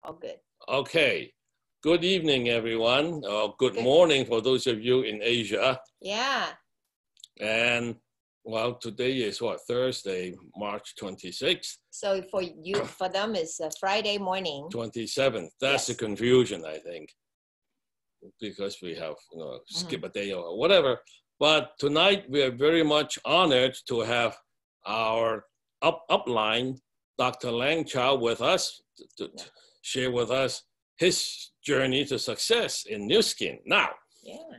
All good. Okay. Good evening, everyone. Good morning for those of you in Asia. Yeah. And well, today is what? Thursday, March 26th. So for them, it's a Friday morning. 27th. That's the confusion, I think, because we have skip a day or whatever. But tonight we are very much honored to have our upline, Dr. Chou, with us to share with us his journey to success in Nu Skin. Now,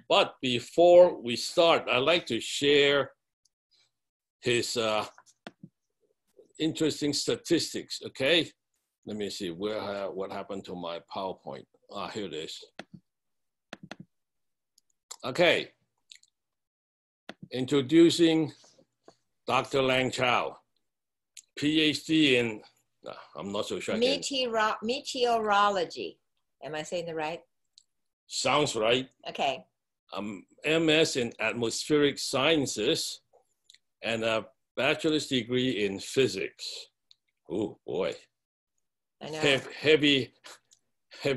but before we start, I'd like to share his interesting statistics, okay? Let me see what happened to my PowerPoint. Here it is. Okay, introducing Dr. Chou, PhD in, I'm not so sure. Meteorology. Am I saying it right? Sounds right. Okay. MS in atmospheric sciences and a bachelor's degree in physics. Oh boy. I know. Heavy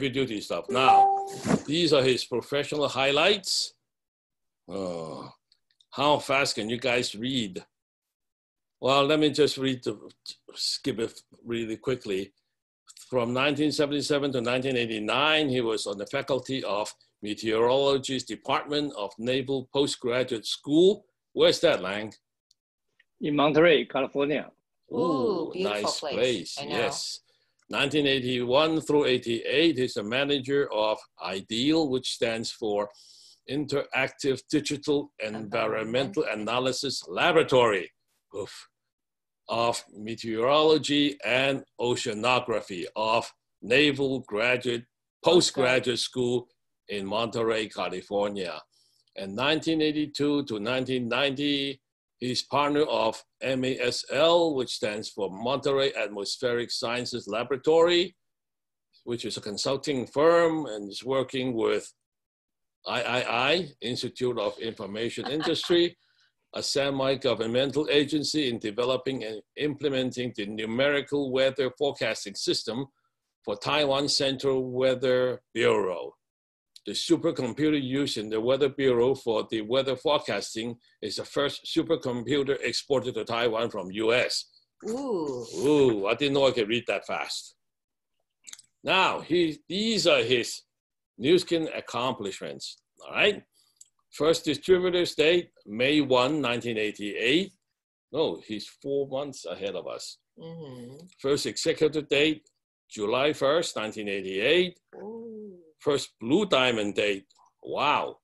duty stuff. Now, these are his professional highlights. Oh, how fast can you guys read? Well, let me just skip it really quickly. From 1977 to 1989, he was on the faculty of Meteorology's Department of Naval Postgraduate School. Where's that, Lang? In Monterey, California. Ooh, nice place. I know. Yes. 1981 through 88, he's a manager of IDEAL, which stands for Interactive Digital Environmental Analysis Laboratory of Meteorology and Oceanography of Naval Postgraduate School in Monterey, California. And 1982 to 1990, he's partner of MASL, which stands for Monterey Atmospheric Sciences Laboratory, which is a consulting firm and is working with III, Institute of Information Industry, a semi-governmental agency in developing and implementing the numerical weather forecasting system for Taiwan Central Weather Bureau. The supercomputer used in the Weather Bureau for the weather forecasting is the first supercomputer exported to Taiwan from US. Ooh, I didn't know I could read that fast. Now, these are his Nu Skin accomplishments, all right? First distributor's date, May 1, 1988. No, he's 4 months ahead of us. First executive date, July 1st, 1988. First Blue Diamond date, wow.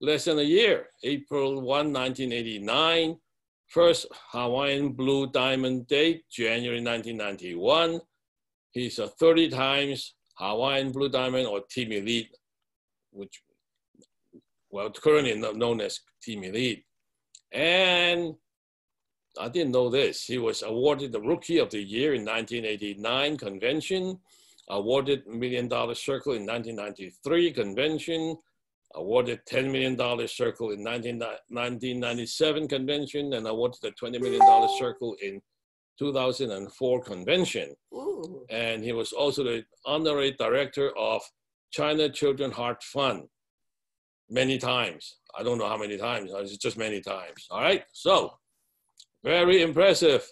Less than a year, April 1, 1989. First Hawaiian Blue Diamond date, January 1991. He's a 30 times Hawaiian Blue Diamond or Team Elite, which currently known as Team Elite. And I didn't know this. He was awarded the Rookie of the Year in 1989 convention, awarded $1 Million Circle in 1993 convention, awarded $10 Million Circle in 1997 convention, and awarded the $20 Million Circle in 2004 convention. Ooh. And he was also the honorary director of China Children Heart Fund. Many times. I don't know how many times. It's just many times. All right. So very impressive,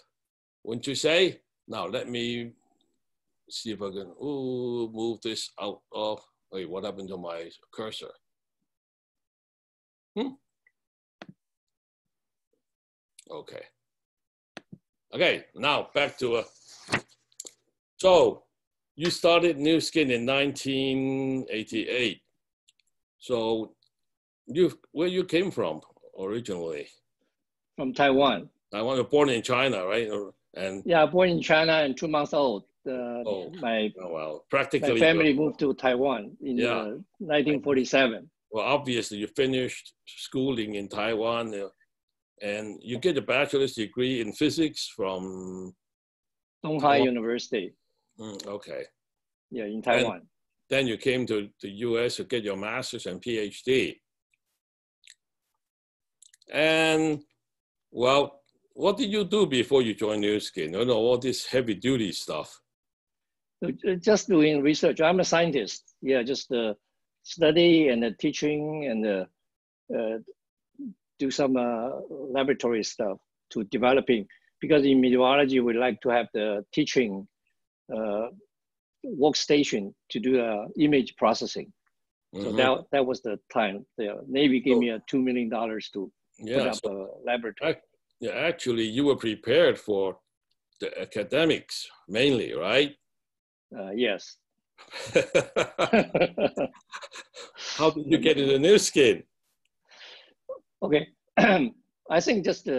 wouldn't you say? Now let me see if I can move this out of. Wait, what happened to my cursor? Okay. Okay. Now back to So you started Nu Skin in 1988. So where you came from originally? From Taiwan. Taiwan, you're born in China, right? Yeah, born in China and 2 months old. Practically. My family moved to Taiwan in 1947. Well, obviously you finished schooling in Taiwan and you get a bachelor's degree in physics from? Donghai University. Okay. Yeah, in Taiwan. And then you came to the US to get your master's and PhD. And well, what did you do before you joined Nu Skin? All this heavy duty stuff. Just doing research. I'm a scientist. Yeah, just study and teaching and do some laboratory stuff to developing. Because in meteorology, we like to have the teaching workstation to do image processing. So that was the time. The Navy gave me $2 million to put up a laboratory. Actually, you were prepared for the academics mainly, right? Yes. How did you get into Nu Skin? Okay. I think just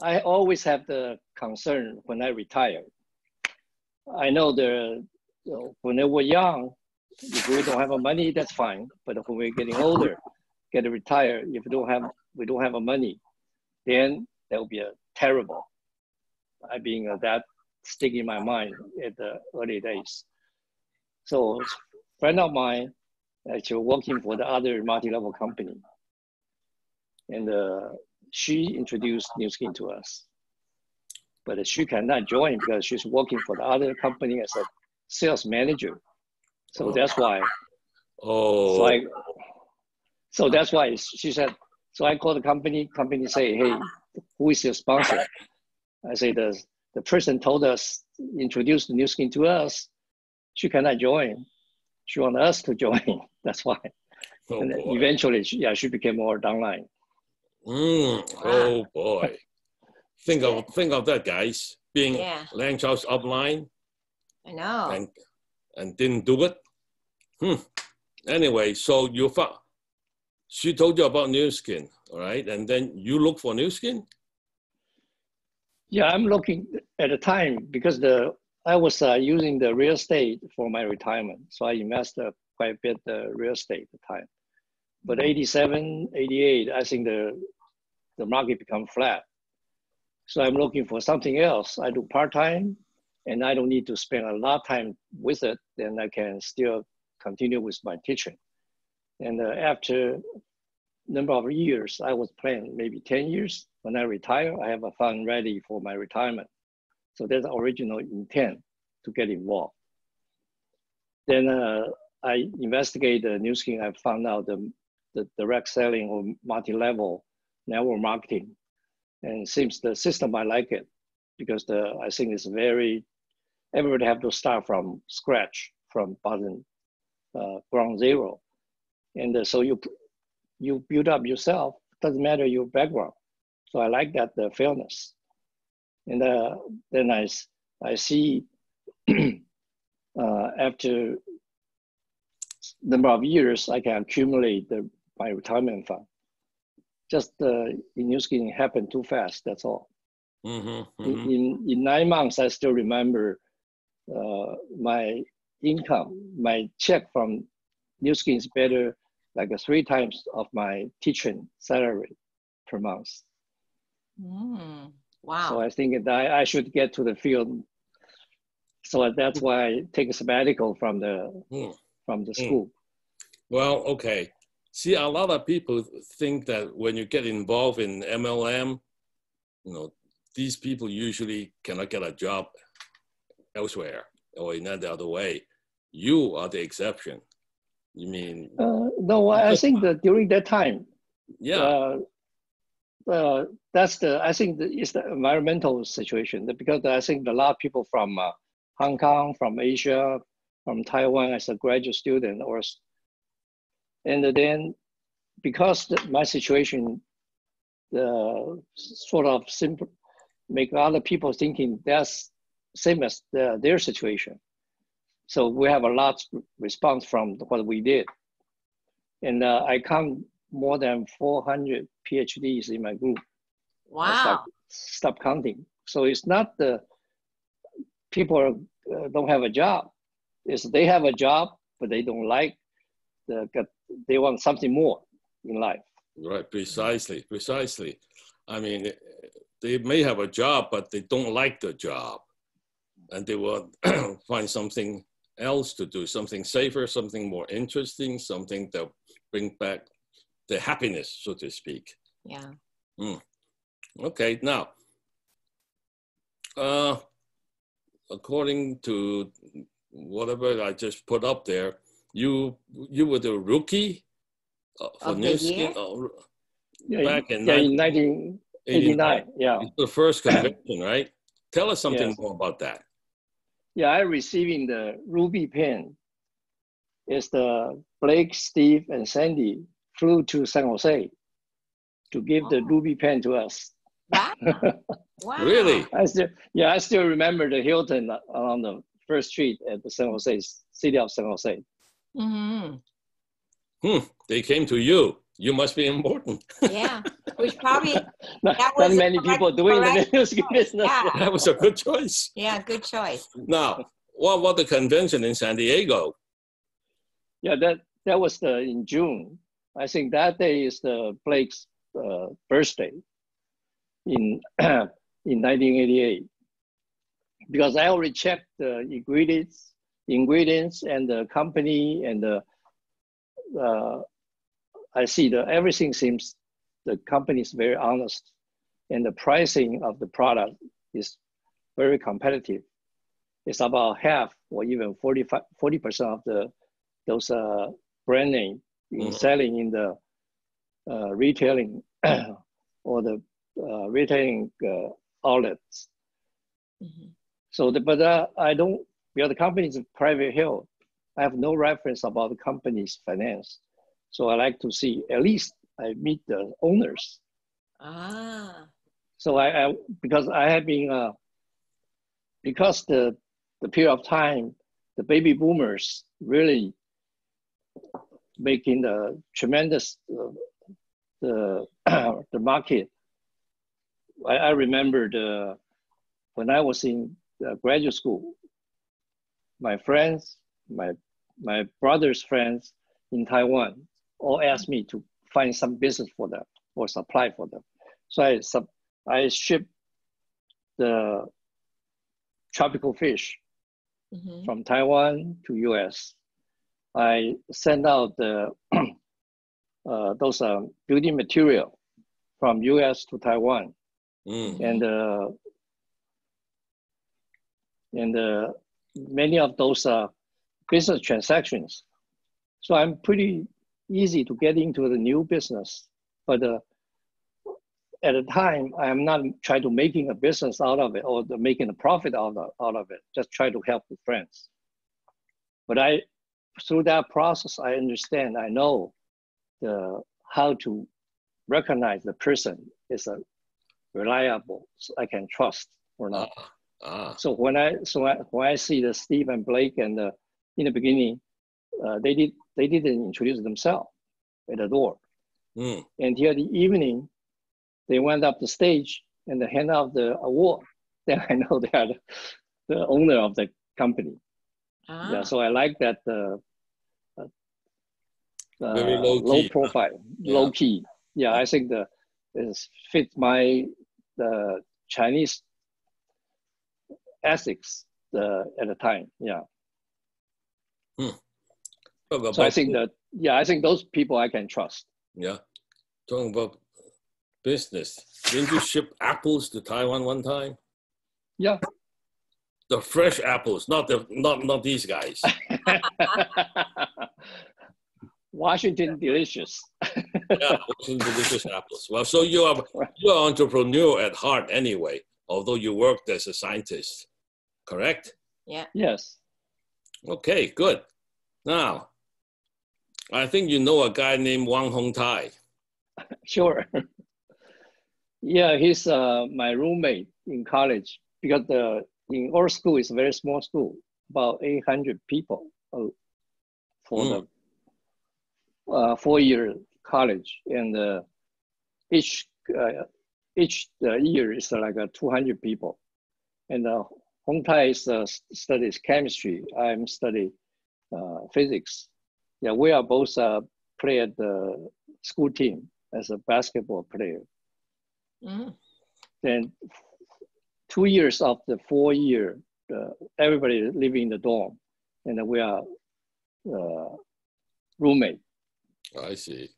I always have the concern when I retire. I know when they were young, if we don't have money, that's fine. But when we're getting older, get retired, if we don't have money, then that will be terrible. I being that stick in my mind at the early days. So a friend of mine actually working for the other multi-level company. And she introduced Nu Skin to us. But she cannot join because she's working for the other company as a sales manager. So that's why. Oh. So that's why she said, so I called the company say, hey, who is your sponsor? I say the person told us, introduced Nu Skin to us. She cannot join. She wants us to join. That's why. And eventually, she became more downline. Oh boy. Think of that, guys. Being Lang Chou's upline. I know. And didn't do it. Anyway, so she told you about Nu Skin, all right? And then you look for Nu Skin? Yeah, I'm looking at the time because I was using the real estate for my retirement. So I invested quite a bit in real estate at the time. But 87, 88, I think the market become flat. So I'm looking for something else. I do part-time and I don't need to spend a lot of time with it. Then I can still continue with my teaching. And after a number of years, I was planning maybe 10 years. When I retire, I have a fund ready for my retirement. So that's the original intent to get involved. Then I investigated Nu Skin. I found out the direct selling or multi-level network marketing. And it seems the system, I like it because I think it's everybody have to start from scratch, from bottom, ground zero. And so you build up yourself, doesn't matter your background. So I like that, the fairness. And then I see after number of years, I can accumulate my retirement fund. Just in Nu Skin happened too fast, that's all. In 9 months, I still remember my income, my check from Nu Skin is better, like 3 times of my teaching salary per month. Wow. So I think that I should get to the field. So that's why I take a sabbatical from the school. Well, okay. See, a lot of people think that when you get involved in MLM, these people usually cannot get a job elsewhere or in the other way. You are the exception. You mean? No, I think that during that time, I think it's the environmental situation because I think a lot of people from Hong Kong, from Asia, from Taiwan as a graduate student, and then because my situation sort of simple, make other people thinking that's same as their situation. So we have a lot of response from what we did. And I count more than 400 PhDs in my group. Wow. Stop counting. So it's not the people don't have a job. It's they have a job, but they don't like they want something more in life. Right, precisely. I mean, they may have a job, but they don't like the job. And they will find something else to do, something safer, something more interesting, something that bring back the happiness, so to speak. Yeah. Okay, now, according to whatever I just put up there, you were the rookie for New Skin back in 1989. Yeah. It's the first convention, right? Tell us something more about that. Yeah, I receiving the Ruby pen. It's the Blake, Steve, and Sandy flew to San Jose to give the Ruby pen to us. Wow. Wow. Really? I still remember the Hilton on the first street at the San Jose, city of San Jose. Mm-hmm. They came to you. You must be important. Yeah, which probably not many people doing the music business. Yeah. That was a good choice. Yeah, good choice. Now, what about the convention in San Diego? Yeah, that was in June. I think that day is the Blake's birthday in 1988. Because I already checked the ingredients and the company and I see that everything seems the company is very honest and the pricing of the product is very competitive. It's about half or even 40% of those brand name selling in the retailing or the retailing outlets. So, but I don't, because the company is private held, I have no reference about the company's finance. So I like to see, at least I meet the owners. So because I have been, because the period of time, the baby boomers really making the tremendous, the market. I remember when I was in graduate school, my friends, my brother's friends in Taiwan all asked me to find some business for them or supply for them. So I shipped the tropical fish from Taiwan to US. I sent out the those building material from US to Taiwan. And many of those business transactions. So I'm pretty easy to get into the new business, but at the time, I am not trying to making a business out of it or making a profit out of it, just try to help the friends. But through that process, I understand, I know how to recognize the person is a reliable, so I can trust or not. So when I see the Steve and Blake and in the beginning, they didn't introduce themselves at the door. And here the evening, they went up the stage and they hand out the award. Then I know they are the owner of the company. Yeah, so I like that very low profile, low key. Yeah, I think it fits my Chinese ethics at the time. Yeah. So I think I think those people I can trust. Yeah. Talking about business, didn't you ship apples to Taiwan one time? Yeah. The fresh apples, not these guys. Washington delicious. Yeah, Washington delicious apples. Well, so you're an entrepreneur at heart anyway, although you worked as a scientist, correct? Yeah. Yes. Okay, good. Now, I think you know a guy named Wang Hongtai. Sure. Yeah, he's my roommate in college because in our school is a very small school, about 800 people for the 4-year college, and each year is like 200 people. And Hongtai studies chemistry. I'm studying physics. Yeah, we are both play at the school team as a basketball player. Then 2 years of the 4-year, everybody living in the dorm, and we are roommate. I see.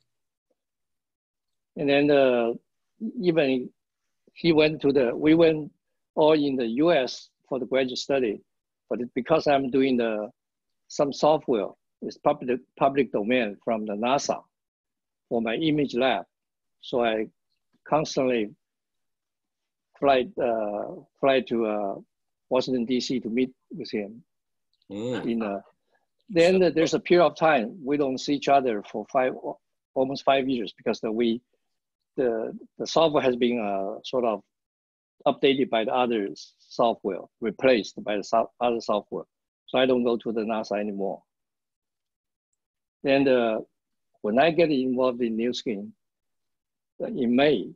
And then even we went all in the US for the graduate study, but because I'm doing some software, it's public domain from the NASA for my image lab. So I constantly fly to Washington, D.C. to meet with him. Then there's a period of time we don't see each other for almost 5 years because the software has been sort of updated by the other software, replaced by the other software. So I don't go to the NASA anymore. Then when I get involved in Nu Skin, in May,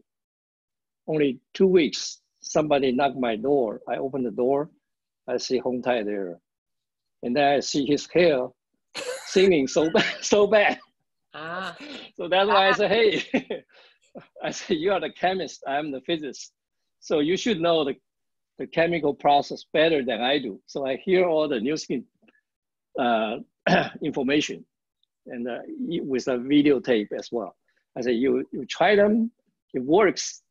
only 2 weeks, somebody knocked my door. I open the door, I see Hong Tai there. And then I see his hair singing so bad. So that's why I said, hey, I said, you are the chemist, I'm the physicist. So you should know the chemical process better than I do. So I hear all the Nu Skin information and with a videotape as well. I said, you try them, it works,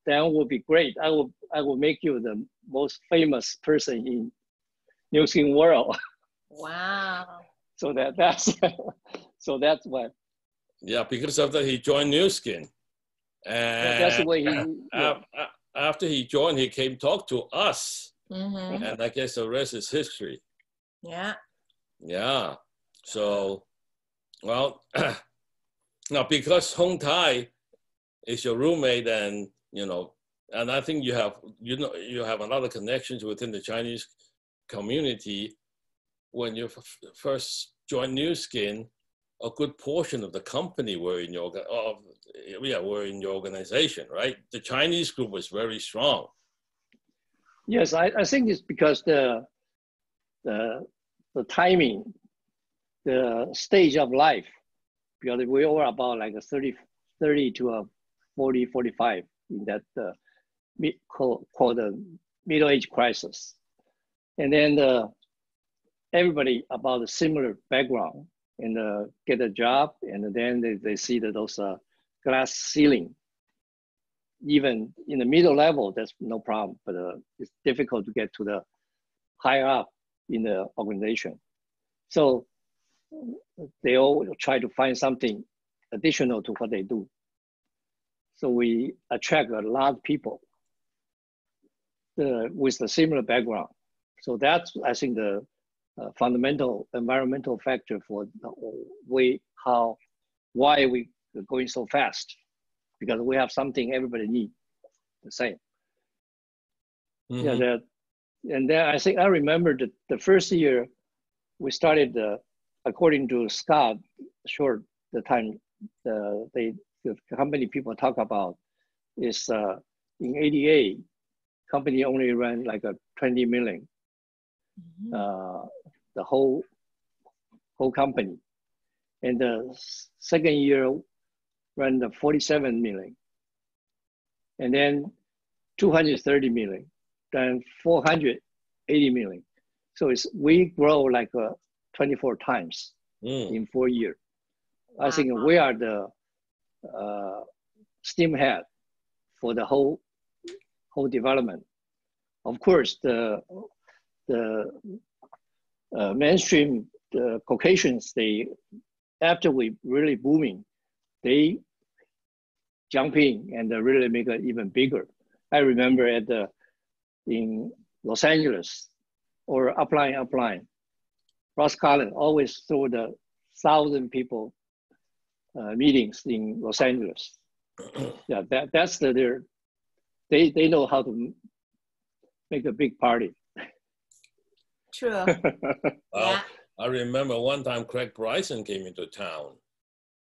then will be great. I will make you the most famous person in Nu Skin world. Wow. So that's what. Yeah, because of that he joined Nu Skin. And that's the way after he joined, he came talk to us. Mm-hmm. And I guess the rest is history. Yeah. Yeah. So, well, now because Hong Tai is your roommate, and and I think you have a lot of connections within the Chinese community. When you first joined Nu Skin, a good portion of the company were in your organization, right? The Chinese group was very strong. Yes, I think it's because the timing, the stage of life, because we were about like a 30 to a 40, 45 in that called the middle age crisis. And then everybody about a similar background and get a job, and then they see that those glass ceiling. Even in the middle level, that's no problem, but it's difficult to get to the higher up in the organization. So they all try to find something additional to what they do. So we attract a lot of people with a similar background. So that's, I think, the fundamental environmental factor for the why we are going so fast, because we have something everybody needs the same. Mm-hmm. Yeah, and then I remember the first year we started, according to Scott Short, the time the company people talk about is in '88, company only ran like a 20 million. Mm-hmm. The whole company, and the second year ran the 47 million, and then 230 million, then 480 million. So we grow like 24 times in 4 years. I think we are the steam head for the whole development. Of course, the mainstream, the Caucasians, after we really booming, they jump in and really make it even bigger. I remember in Los Angeles or upline, Ross Collins always throw the 1,000 people meetings in Los Angeles. Yeah, that's they know how to make a big party. True. Well, yeah. I remember one time Craig Bryson came into town,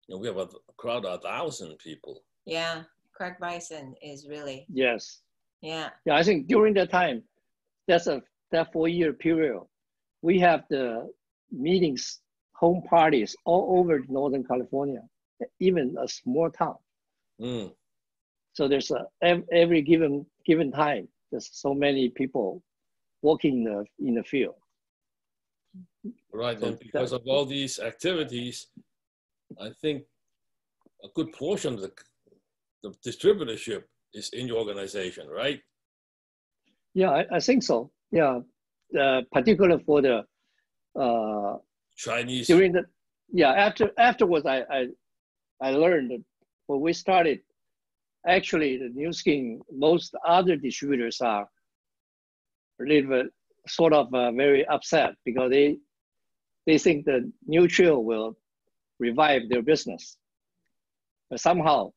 and we have a crowd of 1,000 people. Yeah, Craig Bryson is really. Yes. Yeah. Yeah, I think during that time, that 4-year period, we have the meetings, home parties all over Northern California, even a small town. Mm. So there's every given time, there's so many people working in the field. Right, and because of all these activities, I think a good portion of the distributorship is in your organization, right? Yeah, I think so. Yeah, particular for the Chinese. during the afterwards I learned that when we started, actually the New Skin, most other distributors are a little bit sort of very upset because they think the new Chou will revive their business, but somehow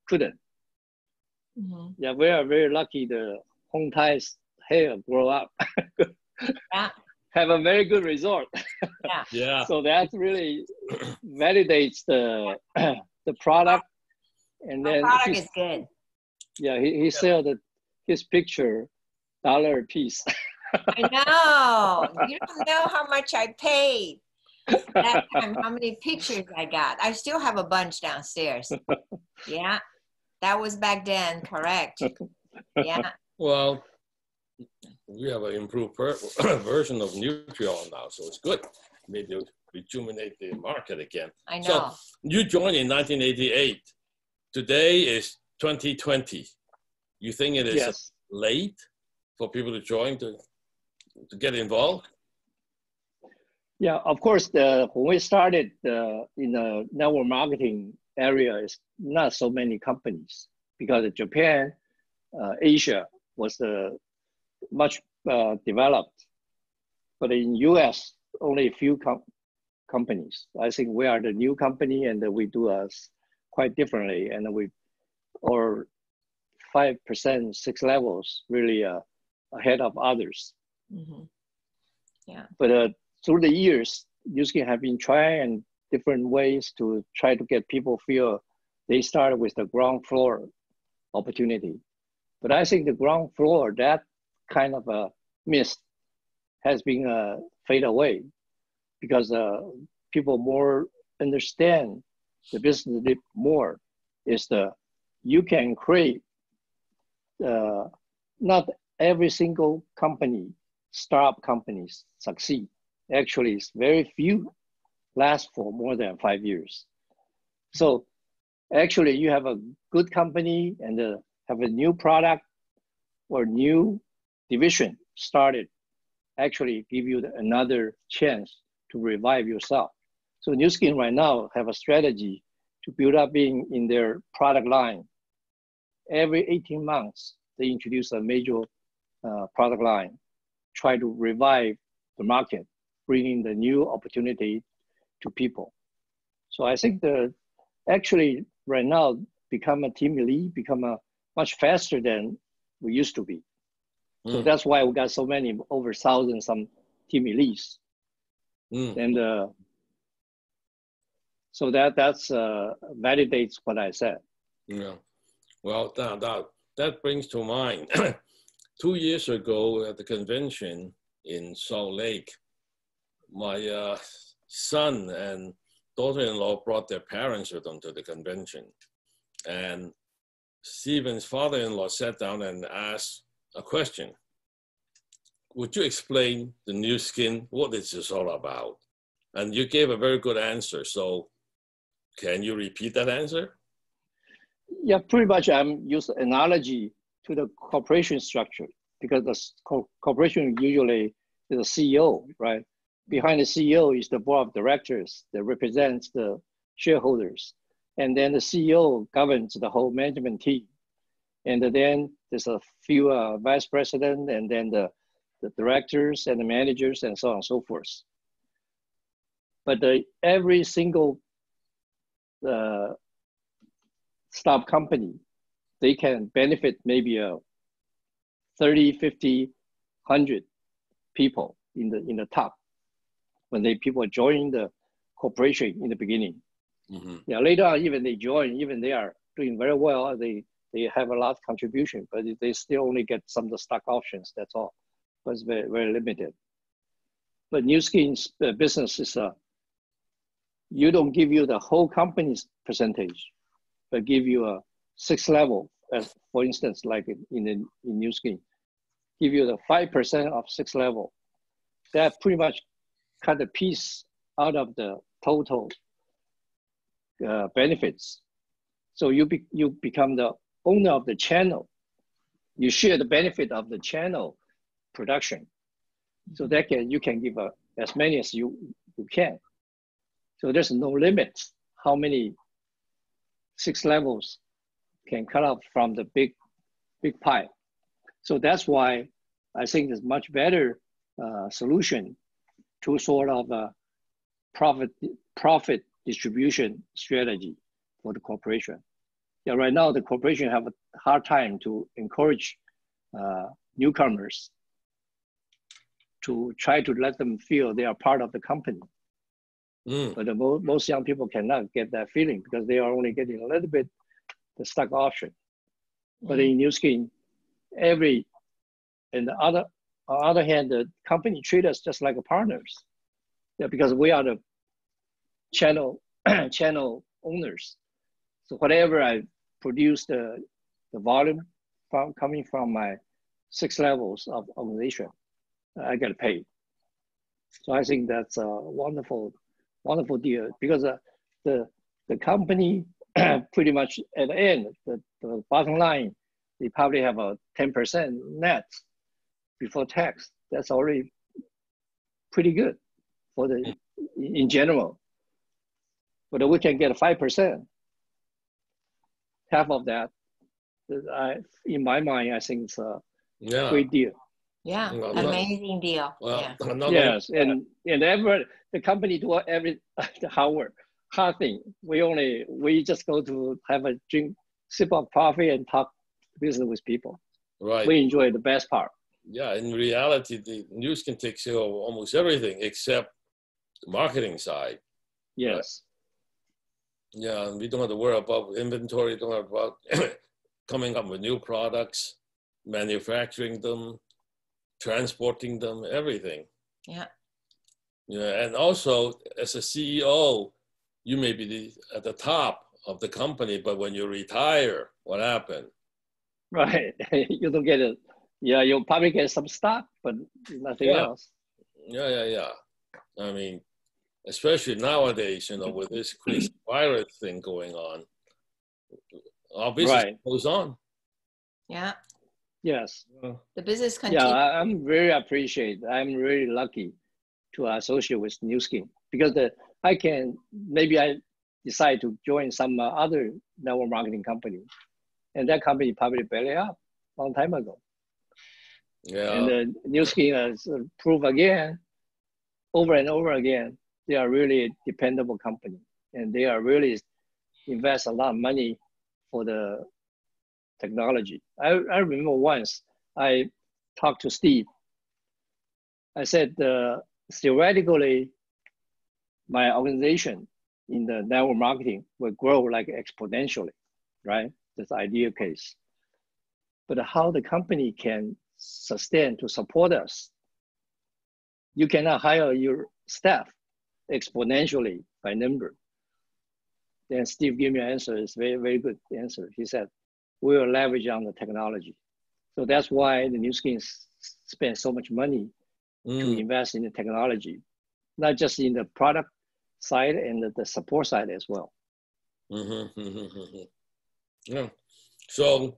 couldn't. Mm-hmm. Yeah, we are very lucky the Hong Tai's hair grow up. Yeah. Have a very good result. Yeah. Yeah. So that really validates the the product. And Our then product is good. yeah, he sold his picture $1 a piece. I know. You don't know how much I paid that time, how many pictures I got. I still have a bunch downstairs. Yeah. That was back then, correct. Yeah. Well, we have an improved version of Nutriol now, so it's good. Maybe rejuvenate the market again. I know. So you joined in 1988. Today is 2020. You think it is Yes. late for people to join to get involved? Yeah, of course, when we started in the network marketing area, is not so many companies because Japan, Asia was much developed, but in US, only a few companies. I think we are the new company and we do us quite differently, and or 5%, 6 levels really ahead of others. Mm-hmm. Yeah. But through the years, New Skin have been trying different ways to try to get people feel they started with the ground floor opportunity. But I think the ground floor, that kind of a myth has been fade away because people more understand the business more is you can create not every single company, startup companies succeed. Actually, it's very few last for more than 5 years. So actually you have a good company and have a new product or new division started, actually give you another chance to revive yourself. So New Skin right now have a strategy to build up in their product line. Every 18 months, they introduce a major product line, try to revive the market, bringing the new opportunity to people. So I think actually right now become a team elite, become much faster than we used to be. So that's why we got so many, over 1,000 some team elites. And so that's validates what I said. Yeah. Well, that brings to mind 2 years ago at the convention in Salt Lake, my son and daughter-in-law brought their parents with them to the convention. And Stephen's father-in-law sat down and asked a question. Would you explain the New Skin, what is this all about? And you gave a very good answer. So can you repeat that answer? Yeah, pretty much I'm using analogy to the corporation structure because the corporation usually is a CEO, right? Behind the CEO is the board of directors that represents the shareholders. And then the CEO governs the whole management team. And then there's a few vice president and then the directors and the managers and so on and so forth. But every single startup company, they can benefit maybe 30, 50, 100 people in the top when people join the corporation in the beginning. Mm-hmm. Yeah, later on, even they join, even they are doing very well, they have a lot of contribution, but they still only get some of the stock options, that's all. But it's very, very limited. But New Skin's business is, you don't give you the whole company's percentage, but give you a 6 level, as for instance, like in New Skin, give you the 5% of 6 level. That pretty much cut a piece out of the total benefits. So you become the owner of the channel. You share the benefit of the channel production So that you can give as many as you can. So there's no limit how many 6 levels can cut off from the big pie. So that's why I think it's much better solution to sort of a profit distribution strategy for the corporation. Yeah, right now the corporation have a hard time to encourage newcomers to try to let them feel they are part of the company. But most young people cannot get that feeling because they are only getting a little bit the stock option. But in New Skin, on the other hand, the company treat us just like partners. Yeah, because we are the channel owners. So whatever I produce the volume coming from my 6 levels of organization, I get paid. So I think that's a wonderful deal because the company pretty much at the end, the bottom line, they probably have a 10% net before tax. That's already pretty good for in general. But we can get 5%. Half of that, in my mind, I think it's a great deal. Yeah, amazing deal. Well, yeah. Yes, and the company do every the hard thing. We just go to have a drink, sip of coffee, and talk business with people. Right. We enjoy the best part. Yeah, in reality, the New Skin takes care of almost everything except the marketing side. Yes. Right? Yeah, and we don't have to worry about inventory. Don't have about coming up with new products, manufacturing them, transporting them, everything. Yeah. Yeah, and also as a CEO, you may be at the top of the company, but when you retire, what happened? Right, you don't get it. Yeah, you'll probably get some stock, but nothing else. Yeah. I mean, especially nowadays, with this crazy virus thing going on, our business goes on. Yeah. Yes. The business continues. Yeah, I'm I'm really lucky to associate with New Skin because maybe I decide to join some other network marketing company, and that company probably belly up a long time ago. Yeah. And the New Skin has proved again, over and over again, they are really a dependable company, and they are really invest a lot of money for the technology. I remember once I talked to Steve. I said, theoretically, my organization in the network marketing will grow like exponentially, right? That's the ideal case. But how the company can sustain to support us, you cannot hire your staff exponentially by number. Then Steve gave me an answer. It's very, very good answer. He said, we will leverage on the technology. So that's why the New Skin spends so much money to invest in the technology, not just in the product side and the support side as well. Yeah. So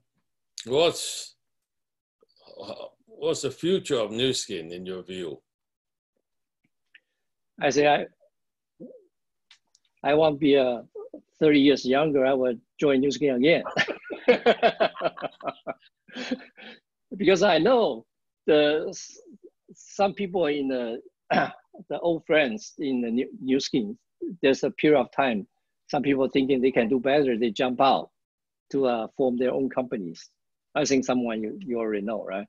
what's the future of New Skin in your view? I say I want to be 30 years younger. I will join New Skin again. Because I know some people in the old friends in the New Skin, there's a period of time, some people thinking they can do better, they jump out to form their own companies. I think someone you already know, right?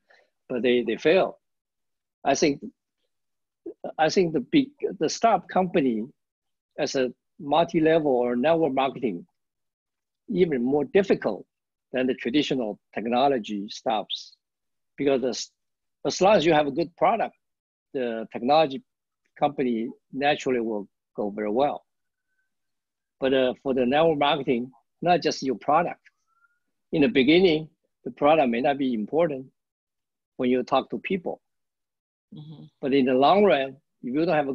But they fail. I think the startup company as a multi-level or network marketing, even more difficult than the traditional technology startups, because as long as you have a good product, the technology company naturally will go very well. But for the network marketing, not just your product. In the beginning, the product may not be important when you talk to people. But in the long run, if you don't have a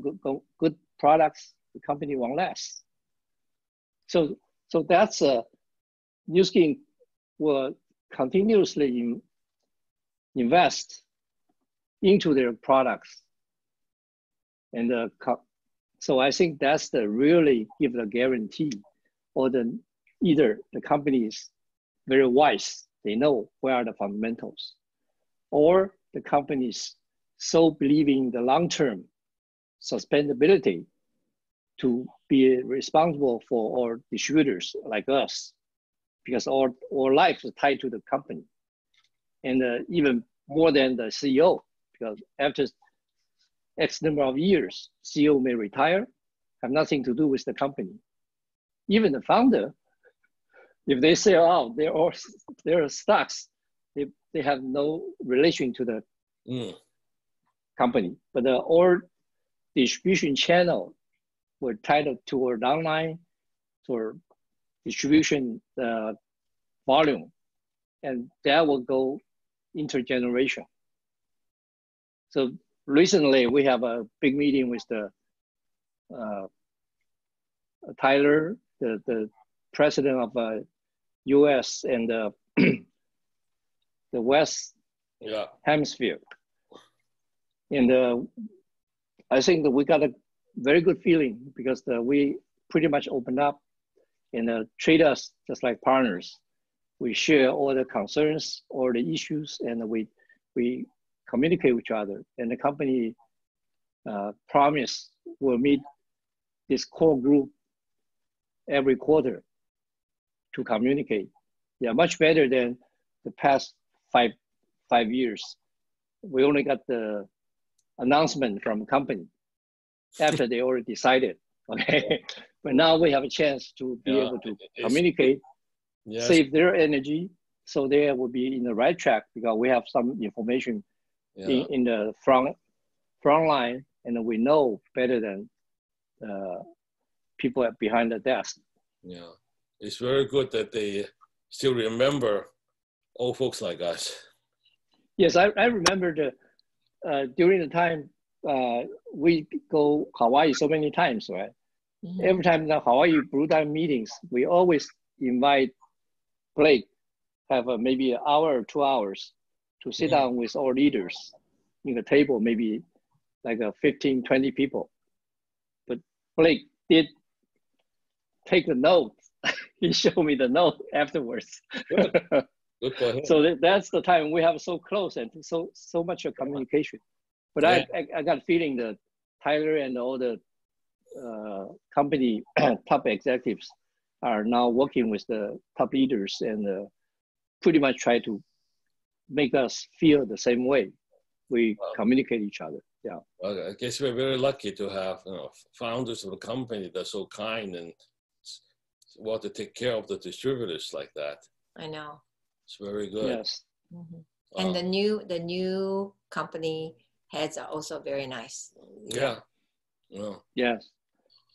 good products, the company won't last. So that's New Skin will continuously invest into their products And so I think that's the really give the guarantee, or either the company is very wise, they know where are the fundamentals, or the company is so believing the long-term sustainability to be responsible for our distributors like us, because our life is tied to the company. And even more than the CEO, because after X number of years, CEO may retire, have nothing to do with the company. Even the founder, if they sell out their stocks, they have no relation to the company. But our distribution channel were tied to our downline, to our distribution volume, and that will go intergeneration. So recently we have a big meeting with the Tyler, the president of US and the West Hemisphere. And I think that we got a very good feeling because we pretty much opened up and treat us just like partners. We share all the concerns, all the issues, and we communicate with each other. And the company promise will meet this core group every quarter to communicate. Yeah, much better than the past five years. We only got the announcement from the company after they already decided. Okay, but now we have a chance to be able to communicate, save their energy, so they will be in the right track because we have some information in the front line, and we know better than people behind the desk. Yeah, it's very good that they still remember old folks like us. Yes, I remember during the time we go Hawaii so many times, right? Mm-hmm. Every time the Hawaii Brew Time meetings, we always invite Blake, have maybe an hour or 2 hours to sit down with our leaders in the table, maybe like 15, 20 people. But Blake did take the note. He showed me the note afterwards. Good. Good for him. So that's the time we have so close and so much communication. But I got a feeling that Tyler and all the company top executives are now working with the top leaders and pretty much try to make us feel the same way. We communicate each other. Yeah. Well, I guess we're very lucky to have founders of a company that's so kind and want to take care of the distributors like that. I know. It's very good. Yes. Mm-hmm. And the new company heads are also very nice. Yeah. Well, yes.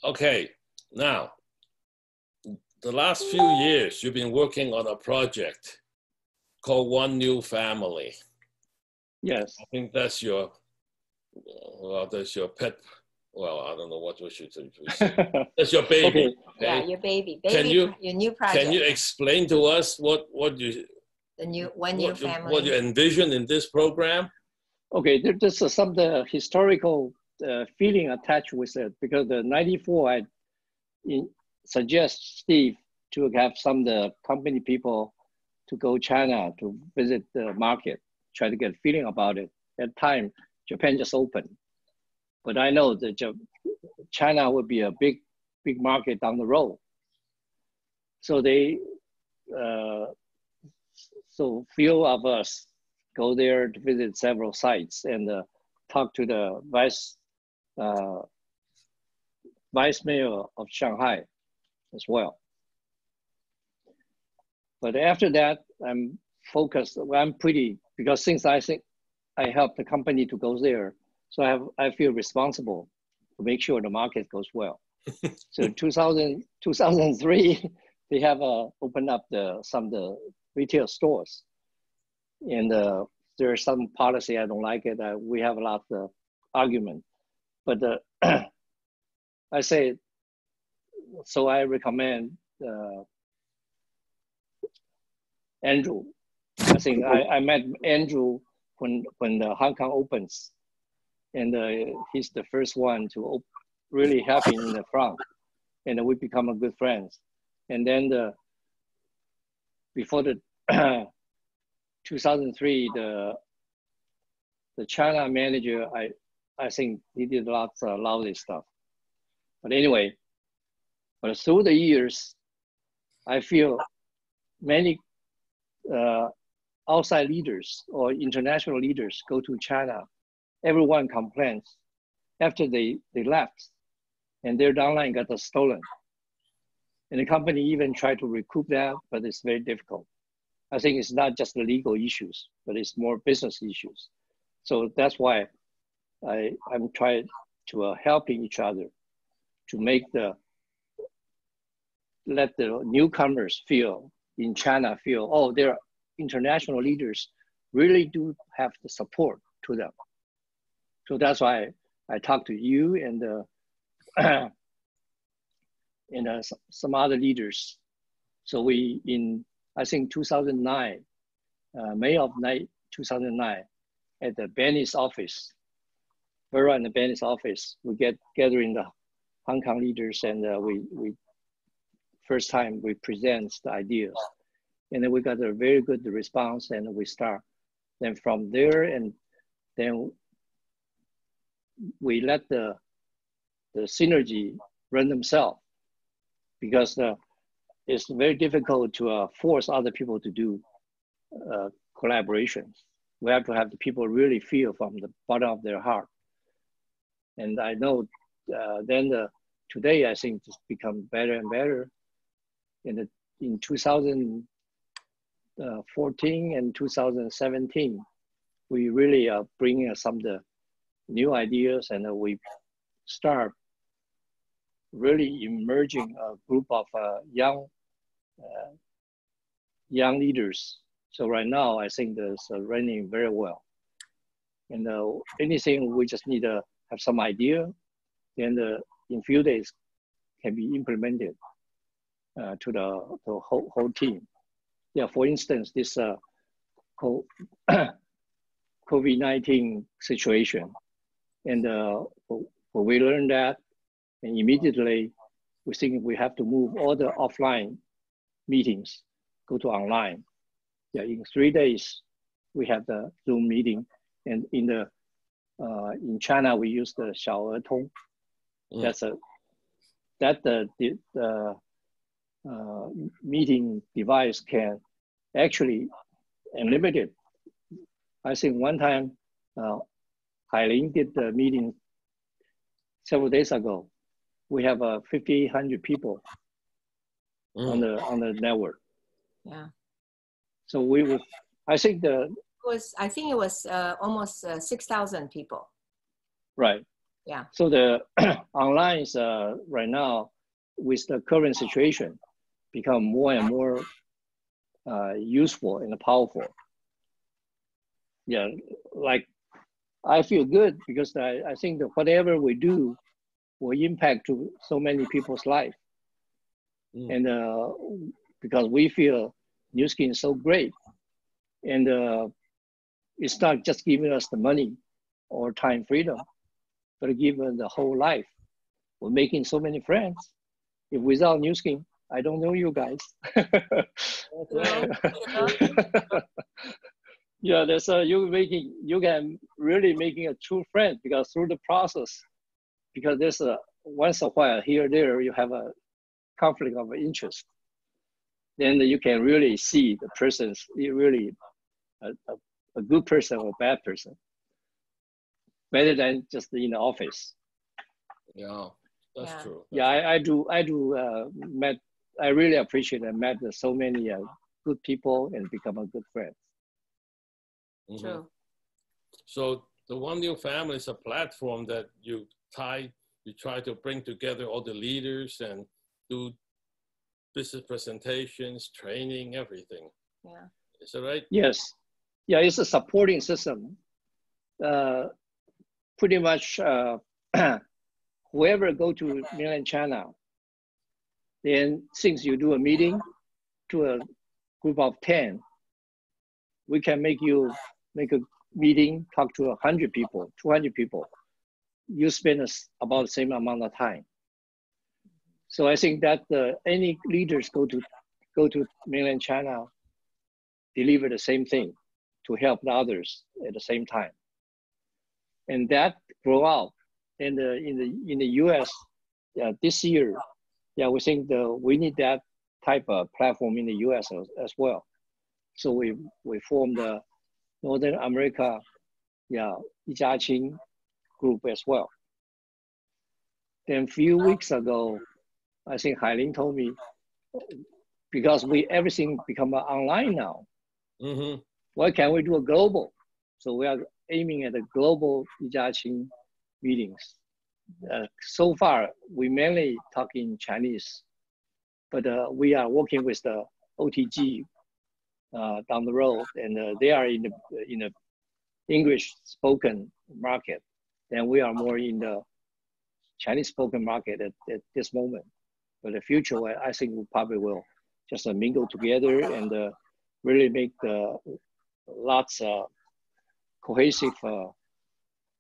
Okay. Now, the last few years, you've been working on a project called One New Family. Yes. I think that's your pet. Well, I don't know what we should say. That's your baby. Okay. Okay? Yeah, your baby. Your new project. Can you explain to us what you family? What you envision in this program? Okay, there's some of the historical feeling attached with it because the '94 I suggest Steve to have some of the company people to go China to visit the market, try to get a feeling about it. At the time, Japan just opened. But I know that China would be a big market down the road. So so few of us go there to visit several sites and talk to the vice mayor of Shanghai as well. But after that, I'm focused. Because since I think I helped the company to go there, so I feel responsible to make sure the market goes well. So 2003, they have opened up some of the retail stores. And there's some policy I don't like it. We have a lot of argument. But I say, so I recommend Andrew. I think I met Andrew when the Hong Kong opens. and he's the first one to really help him in the front, and we become a good friends. And then before the 2003, the China manager, I think he did lots of lousy stuff. But anyway, but through the years, I feel many outside leaders or international leaders go to China. Everyone complains after they left, and their downline got stolen. And the company even tried to recoup that, but it's very difficult. I think it's not just the legal issues, but it's more business issues. So that's why I'm trying to helping each other to make let the newcomers feel in China feel, oh, their international leaders really do have the support to them. So that's why I talked to you and some other leaders. So we I think 2009, May of 2009, at the Benny's office, Vera and the Benny's office, we get gathering the Hong Kong leaders, and we first time we present the ideas, and then we got a very good response, and we start. Then from there, and then we let the synergy run themselves, because it's very difficult to force other people to do collaborations. We have to have the people really feel from the bottom of their heart. And I know today, I think it's become better and better. In 2014 and 2017, we really are bringing some of the new ideas, and we start really emerging a group of young leaders. So right now, I think it's running very well. And anything, we just need to have some idea, and in few days can be implemented to the whole team. Yeah, for instance, this COVID-19 situation, and we learned that, and immediately we think we have to move all the offline meetings, go to online. Yeah, in 3 days, we have the Zoom meeting, and in China we use the 小儿通. That's the meeting device can actually unlimited. I think one time, Hailing did the meeting several days ago. We have 5,800 people on the network. Yeah. So I think it was almost 6,000 people. Right. Yeah. So the online is right now, with the current situation, become more and more useful and powerful. Yeah, like I feel good because I think that whatever we do will impact to so many people's life. And because we feel Nu Skin is so great, and it's not just giving us the money or time freedom, but giving us the whole life. We're making so many friends. If without Nu Skin, I don't know you guys. Yeah, that's you can really making a true friend, because through the process, because there's once a while here or there you have a conflict of interest, then you can really see the person's really a good person or bad person, better than just in the office. Yeah, that's true. Yeah, I do met. I really appreciate I met so many good people and become a good friend. True. So the One New Family is a platform that you try to bring together all the leaders and do business presentations, training, everything. Yeah. Is that right? Yes. Yeah, it's a supporting system. Pretty much whoever go to mainland China, then since you do a meeting to a group of 10, we can make a meeting, talk to 100 people, 200 people, you spend about the same amount of time. So I think that any leaders go to mainland China, deliver the same thing to help the others at the same time, and that grow out. And in the U.S. This year, we think we need that type of platform in the U.S. as well. So we formed the Northern America, 一家亲 group as well. Then a few weeks ago, I think Hailin told me, because everything become online now, why can't we do a global? So we are aiming at a global 一家亲 meetings. So far, we mainly talk in Chinese, but we are working with the OTG down the road, and they are in the English spoken market, and we are more in the Chinese spoken market at this moment. But the future, I think we probably will just mingle together and really make lots of cohesive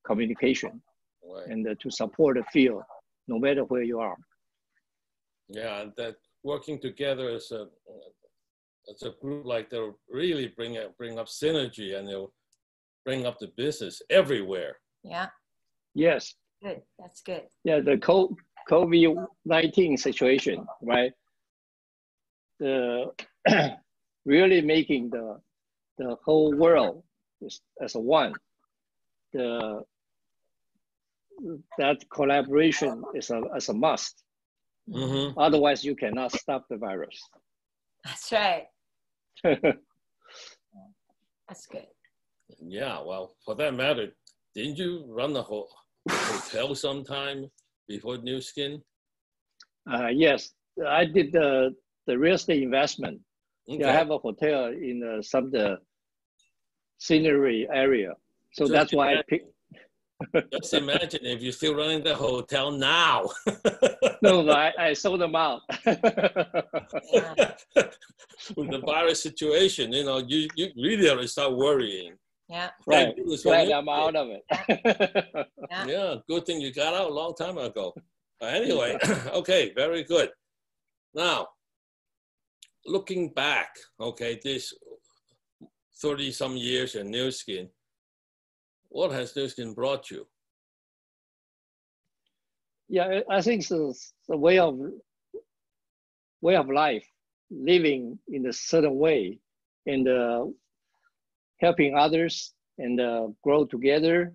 communication, right, and to support the field, no matter where you are. Yeah, that working together as a group like that will really bring up synergy, and they'll bring up the business everywhere. Yeah. Yes. Good. That's good. Yeah, the COVID-19 situation, right? The really making the whole world as a one. That collaboration is a must. Mm-hmm. Otherwise, you cannot stop the virus. That's right. That's good. Yeah, well, for that matter, didn't you run the whole hotel sometime before New Skin? Yes, I did the real estate investment. Okay. Yeah, I have a hotel in some of the scenery area. So that's why I picked. Just imagine if you're still running the hotel now. No, I sold them out. With the virus situation, you really have to start worrying. Yeah. Right. Glad I'm out of it. Yeah, good thing you got out a long time ago. Anyway, okay, very good. Now, looking back, okay, this 30-some years in New Skin, what has New Skin brought you? Yeah, I think it's a way of life, living in a certain way, and helping others, and grow together,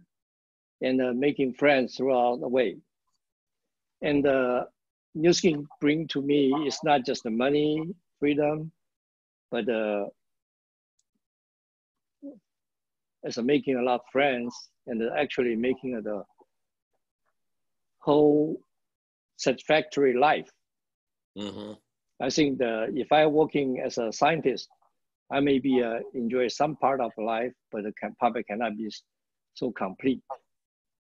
and making friends throughout the way. And New Skin bring to me is not just the money, freedom, but as making a lot of friends, and actually making the whole satisfactory life. Mm-hmm. I think if I'm working as a scientist, I maybe enjoy some part of life, but it probably cannot be so complete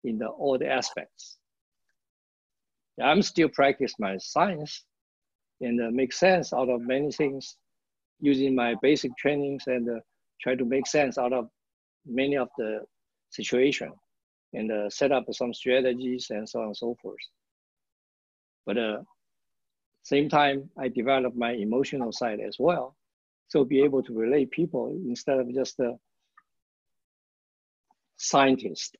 in all the aspects. I'm still practice my science and make sense out of many things using my basic trainings, and try to make sense out of many of the situation, and set up some strategies and so on and so forth. But same time, I develop my emotional side as well. So be able to relate people instead of just a scientist.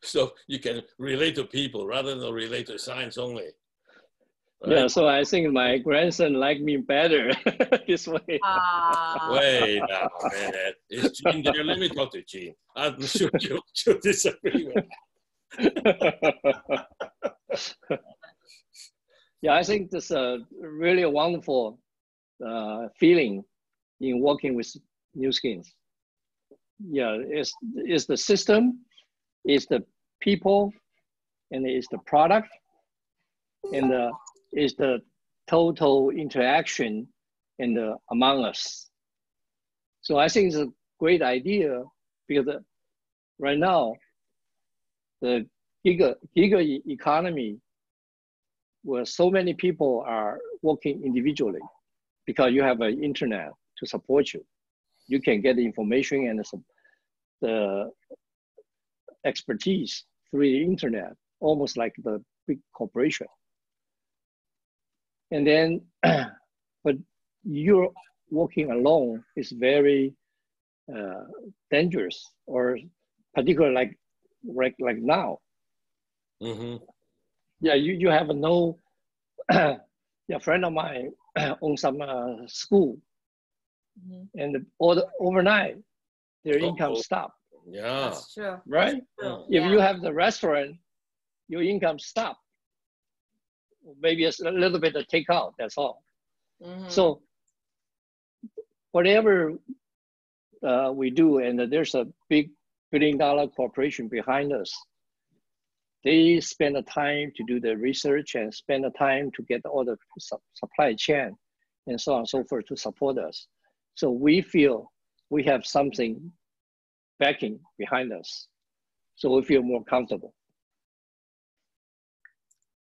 So you can relate to people rather than relate to science only. Right? Yeah, so I think my grandson like me better this way. Wait a minute. Is Jean there? Let me talk to Jean. I'm sure she'll disagree with that. Yeah, I think this is a really wonderful feeling in working with New Skins. Yeah, it's the system, it's the people, and it's the product, and it's the total interaction among us. So I think it's a great idea, because right now, the gig economy, where so many people are working individually, because you have an internet to support you. You can get the information and the expertise through the internet, almost like the big corporation. And then, but you're working alone is very dangerous, or particularly like now. Mm-hmm. Yeah, you have no. Yeah, a friend of mine owns some school, and overnight their income stopped. Yeah. That's true. Right? That's true. If you have the restaurant, your income stopped. Maybe a little bit of takeout, that's all. So whatever we do, and there's a big billion-dollar corporation behind us, they spend the time to do the research and spend the time to get all the supply chain and so on and so forth to support us. So we feel we have something backing behind us. So we feel more comfortable.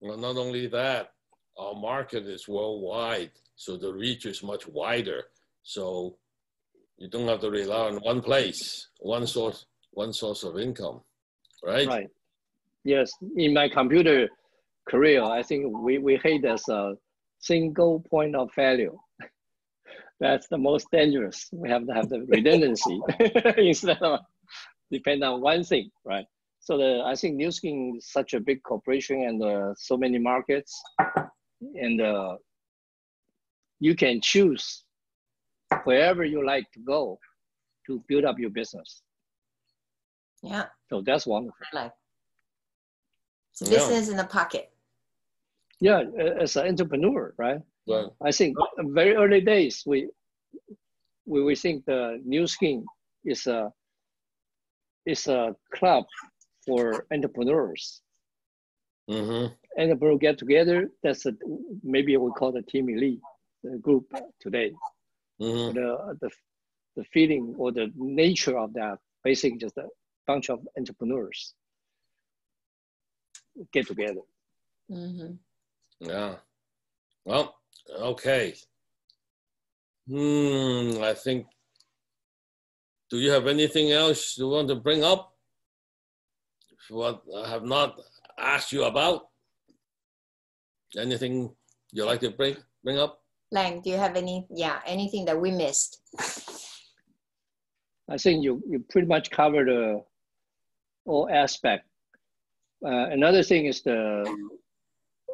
Well, not only that, our market is worldwide, so the reach is much wider. So you don't have to rely on one place, one source of income, right? Right. Yes. In my computer career, I think we hate as a single point of failure. That's the most dangerous. We have to have the redundancy instead of depend on one thing, right? So I think Nu Skin is such a big corporation and so many markets, and you can choose wherever you like to go to build up your business. Yeah. So that's wonderful. It's a business in the pocket. Yeah, as an entrepreneur, right? Right. I think very early days, we think the Nu Skin is a club for entrepreneurs. Entrepreneurs get together. That's maybe we call the team elite group today. The feeling or the nature of that, basically just a bunch of entrepreneurs get together. Yeah. Well, okay. I think, do you have anything else you want to bring up? What I have not asked you about? Anything you like to bring up? Lang, do you have anything that we missed? I think you pretty much covered all aspects. Another thing is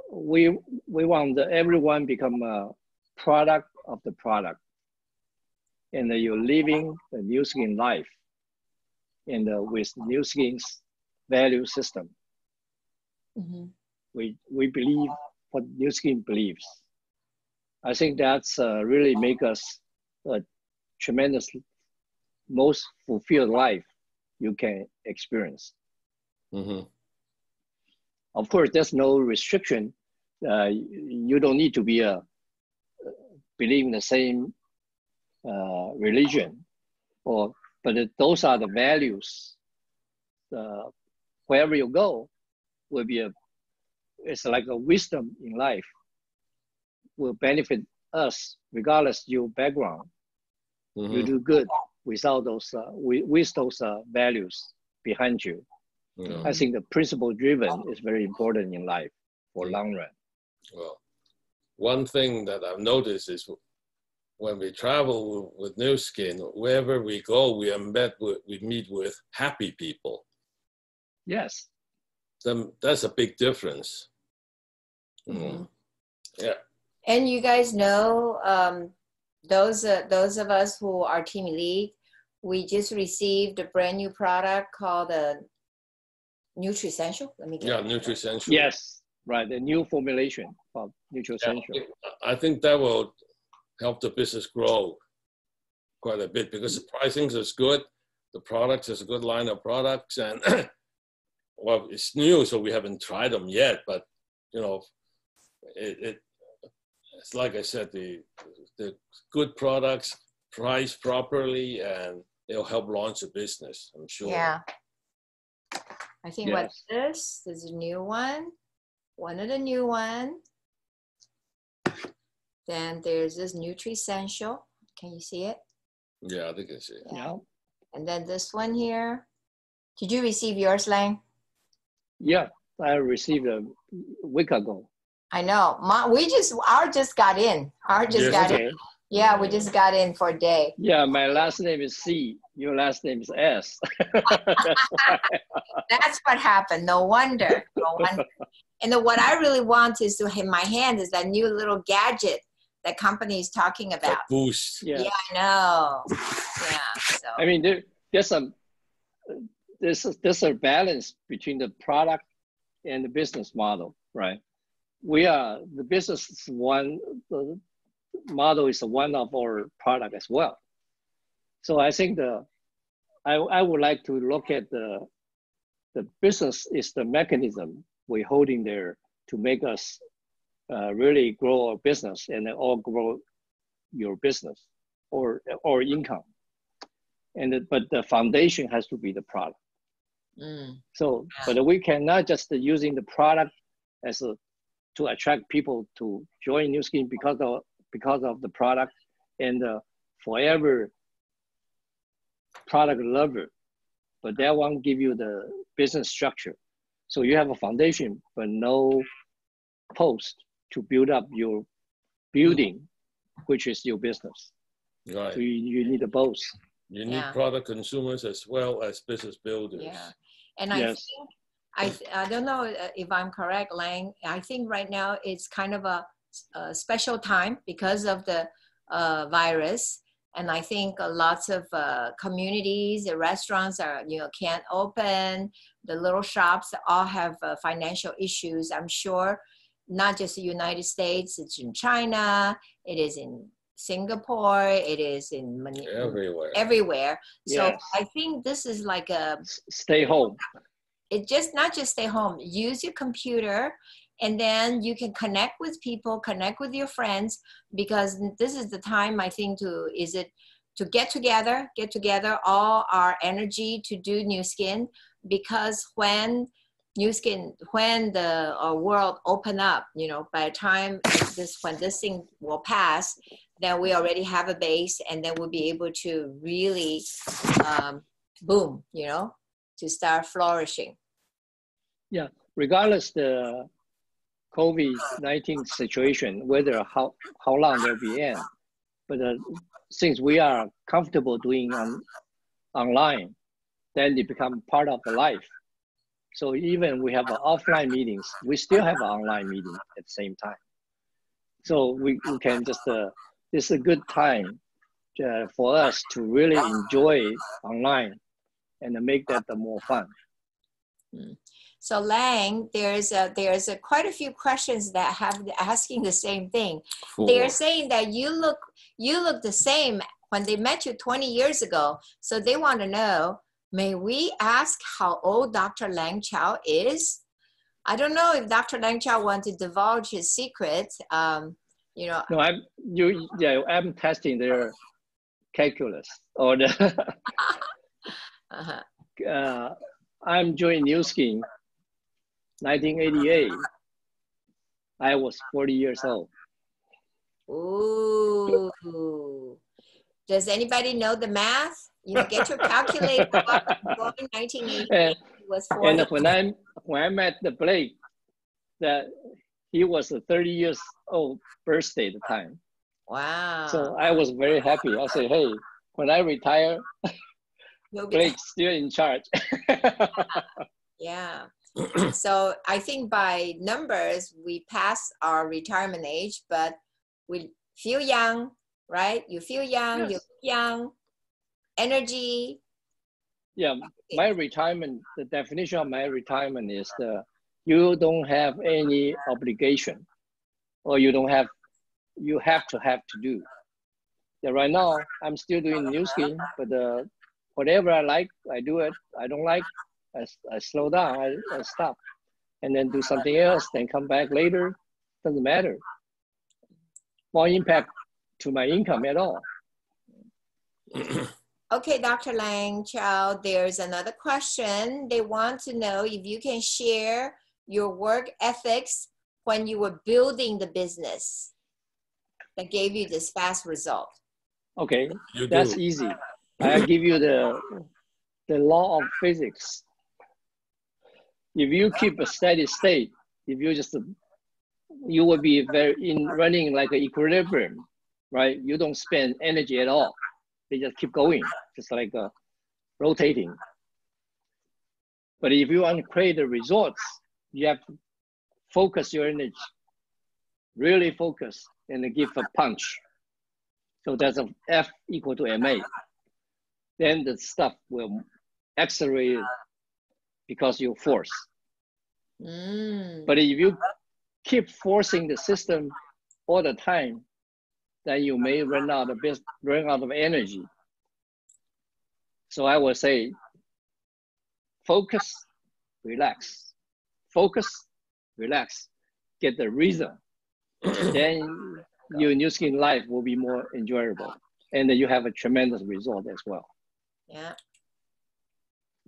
we want everyone become a product of the product, and you're living the Nu Skin life, and with Nu Skin's value system. We believe what Nu Skin believes. I think that's really make us a tremendous, most fulfilled life you can experience. Of course, there's no restriction. You don't need to be believe in the same religion, but those are the values. Wherever you go, will be it's like a wisdom in life. Will benefit us regardless your background. You do good without those with those values behind you. I think the principle driven is very important in life for long run. Well, one thing that I've noticed is when we travel with Nu Skin, wherever we go, we meet with happy people. Yes. That's a big difference. Yeah. And you guys know, those of us who are Team Elite, we just received a brand new product called the Nutri-Essential. Nutri-Essential. Yes, right. The new formulation of Nutri-Essential. I think that will help the business grow quite a bit because the pricing is good. The products is a good line of products, and well, it's new, so we haven't tried them yet. But it's like I said, the good products priced properly, and they'll help launch a business, I'm sure. Yeah. I think what's this? There's a new one. One of the new one. Then there's this Nutri-Essential. Can you see it? Yeah, I think I see it. Yeah. And then this one here. Did you receive yours, Lang? Yeah, I received a week ago. I know. Ours just got in. Ours just Yes. got Okay. in. Yeah, we just got in for a day. Yeah, my last name is C. Your last name is S. That's why. That's what happened. No wonder. No wonder. And then what I really want is to in my hand is that new little gadget that company is talking The about. boost. Yeah. Yeah, I know. Yeah. So I mean, there's a balance between the product and the business model, right? The business is one, the model is one of our product as well. So I think I would like to look at the business is the mechanism we're holding there to make us really grow our business and then all grow your business or income. But the foundation has to be the product. So, but we cannot just using the product as to attract people to join Nu Skin because of the product and forever product lover, but that won't give you the business structure. So you have a foundation, but no post to build up your building, which is your business. Right. So you need a both. You need product consumers as well as business builders. Yeah. And Yes. I don't know if I'm correct, Lang. I think right now it's kind of a special time because of the virus. And I think lots of communities, the restaurants can't open. The little shops all have financial issues. I'm sure not just the United States, it's in China, it is in Singapore, it is in everywhere. So Yes. I think this is like a stay home. It just not just stay home. Use your computer, and then you can connect with people, connect with your friends, because this is the time I think to get together all our energy to do Nu Skin, because when the world open up, by the time when this thing will pass, then we already have a base, and then we'll be able to really boom, to start flourishing. Yeah, regardless the COVID-19 situation, whether how long they'll be in, but since we are comfortable doing online, then they become part of the life. So even we have offline meetings, we still have an online meeting at the same time. So we can just, this is a good time for us to really enjoy online and make that more fun. So Lang, there's quite a few questions that have asking the same thing. They're saying that you look the same when they met you 20 years ago. So they want to know, may we ask how old Dr. Lang Chou is? I don't know if Dr. Lang Chou wants to divulge his secret. No, I'm testing their calculus or the. I'm joining Nu Skin 1988. I was 40 years old. Ooh. Does anybody know the math? Get your calculator out. 1988 was 40. And when I met the Blake, that he was a 30 years old birthday at the time. Wow. So I was very happy. I said, hey, when I retire, Blake's still in charge. Yeah. So I think by numbers, we passed our retirement age, but we feel young, right? You feel young, yes. You look young, energy. Yeah, my retirement, the definition of my retirement is you don't have any obligation, or you have to do. Yeah, right now, I'm still doing Nu Skin, but whatever I like, I do it. I don't like, I slow down, I stop, and then do something else, then come back later. Doesn't matter. More impact to my income at all. Okay, Dr. Lang Chou, there's another question. They want to know if you can share your work ethics when you were building the business that gave you this fast result. Okay, that's easy. I give you the law of physics. If you keep a steady state, if you just, you will be running like an equilibrium, right? You don't spend energy at all. They just keep going, just like rotating. But if you want to create the results, you have to focus your energy, really focus, and give a punch. So that's a F equal to ma. Then the stuff will accelerate because you force. But if you keep forcing the system all the time, then you may run out of energy. So I would say, focus, relax. Focus, relax. Get the reason. Then your New Skin life will be more enjoyable, and you have a tremendous result as well. Yeah.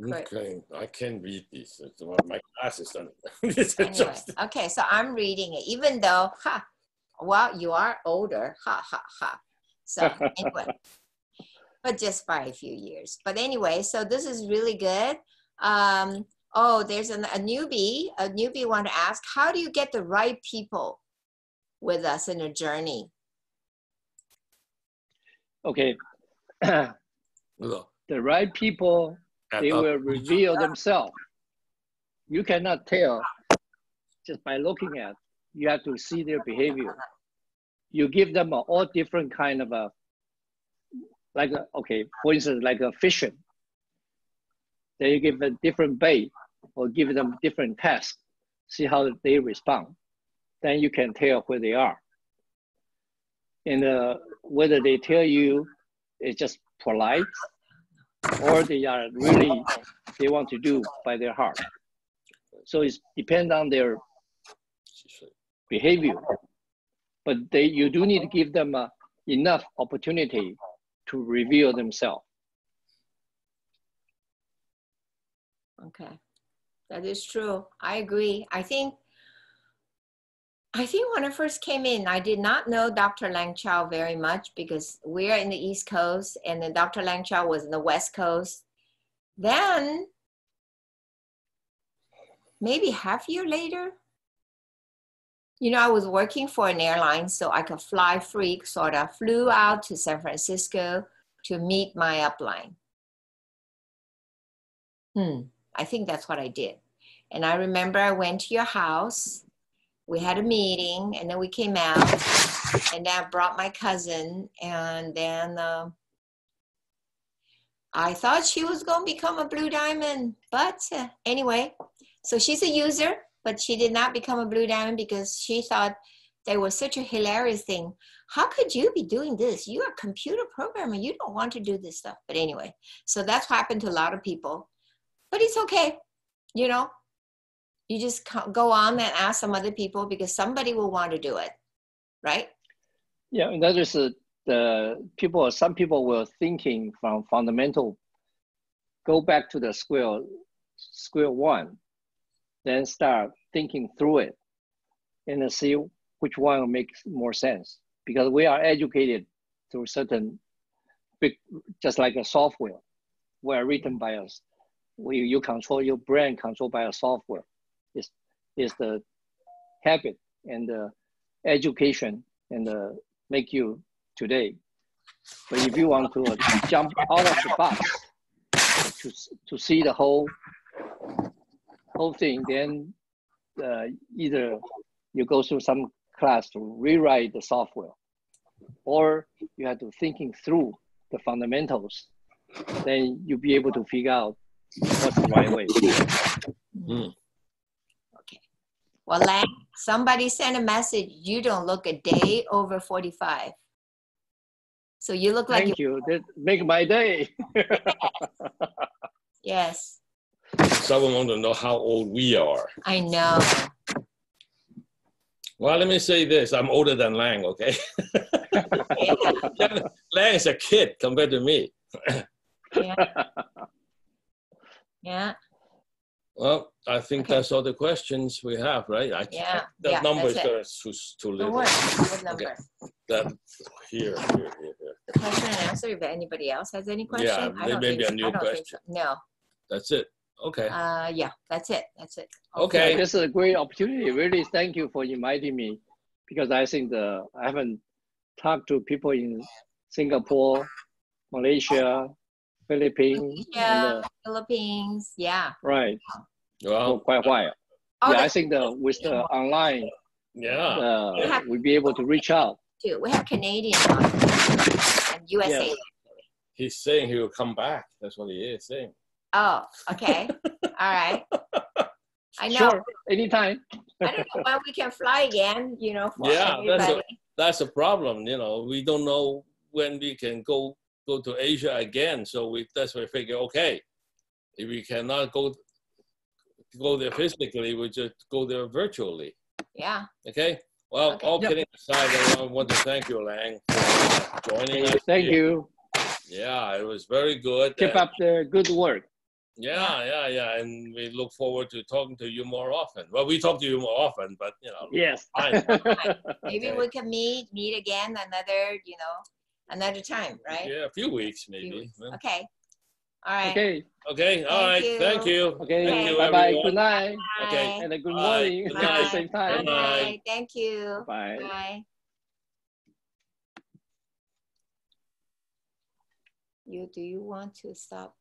Okay, I can read these. My class is done. Anyway, okay, so I'm reading it, even though, well, you are older, So anyway, but just by a few years. But anyway, so this is really good. Oh, there's a newbie. A newbie want to ask, how do you get the right people with us in a journey? Okay. The right people, they will reveal themselves. You cannot tell just by looking at. You have to see their behavior. You give them all different kind of for instance, like a fishing. Then you give a different bait or give them different tasks. See how they respond. Then you can tell where they are. And whether they tell you it's just polite or they are really, they want to do by their heart. So it depends on their behavior. But you do need to give them enough opportunity to reveal themselves. Okay, that is true. I agree. I think when I first came in, I did not know Dr. Lang Chou very much because we're in the East Coast and then Dr. Lang Chou was in the West Coast. Then, maybe half a year later, you know, I was working for an airline so I could fly free, sort of flew out to San Francisco to meet my upline. I think that's what I did. And I remember I went to your house. We had a meeting and then we came out and then I brought my cousin and then I thought she was going to become a Blue Diamond, but anyway, so she's a user, but she did not become a Blue Diamond because she thought they were such a hilarious thing. How could you be doing this? You're a computer programmer. You don't want to do this stuff. But anyway, so that's happened to a lot of people, but it's okay. You know, you just go on and ask some other people because somebody will want to do it, right? Yeah, and that is some people were thinking from fundamental, go back to the square one, then start thinking through it and see which one makes more sense. Because we are educated through certain just like a software, we are written by us. You control your brain, controlled by a software. Is the habit and the education and the make you today. But if you want to jump out of the box to see the whole thing, then either you go through some class to rewrite the software, or you have to thinking through the fundamentals. Then you'll be able to figure out what's the right way. Okay. Well, Lang, somebody sent a message. You don't look a day over 45. So you look like— Thank you. That make my day. Yes. Someone wants to know how old we are. I know. Well, let me say this. I'm older than Lang, okay? Lang is a kid compared to me. Yeah. Yeah. Well, I think that's all the questions we have, right? The number is too little. Don't worry. What number? Okay. That here. the question and answer. If anybody else has any question, Yeah, maybe a new question. So. No. That's it. Okay. Yeah, that's it. That's it. Okay. Yeah, this is a great opportunity. Really, thank you for inviting me, because I think I haven't talked to people in Singapore, Malaysia, Philippines, and Philippines. Yeah. right. Well, For quite a while. Yeah, I think with the online, we'll be able to reach out. Too. We have Canadian and USA. Yes. He's saying he will come back. That's what he is saying. Oh, okay. All right. I know. Sure, anytime. I don't know when we can fly again, you know, for Yeah, everybody. that's a problem. You know, we don't know when we can go to Asia again. So that's why we figure, okay, if we cannot go there physically, we just go there virtually. Yeah. Okay. Well, Okay. all kidding aside, I want to thank you, Lang, for joining us. Thank you. Yeah, it was very good. Keep up the good work. Yeah. And we look forward to talking to you more often. Well, we talk to you more often, but you know. Yes. Maybe we can meet again another time, right? Yeah, a few weeks maybe. Okay. All right. Okay. All right. Thank you. Okay. Thank you, Bye-bye. everyone. Good night. Okay. And a good morning Good at the night. same time. Good night. Thank you. Bye. Bye. Do you want to stop?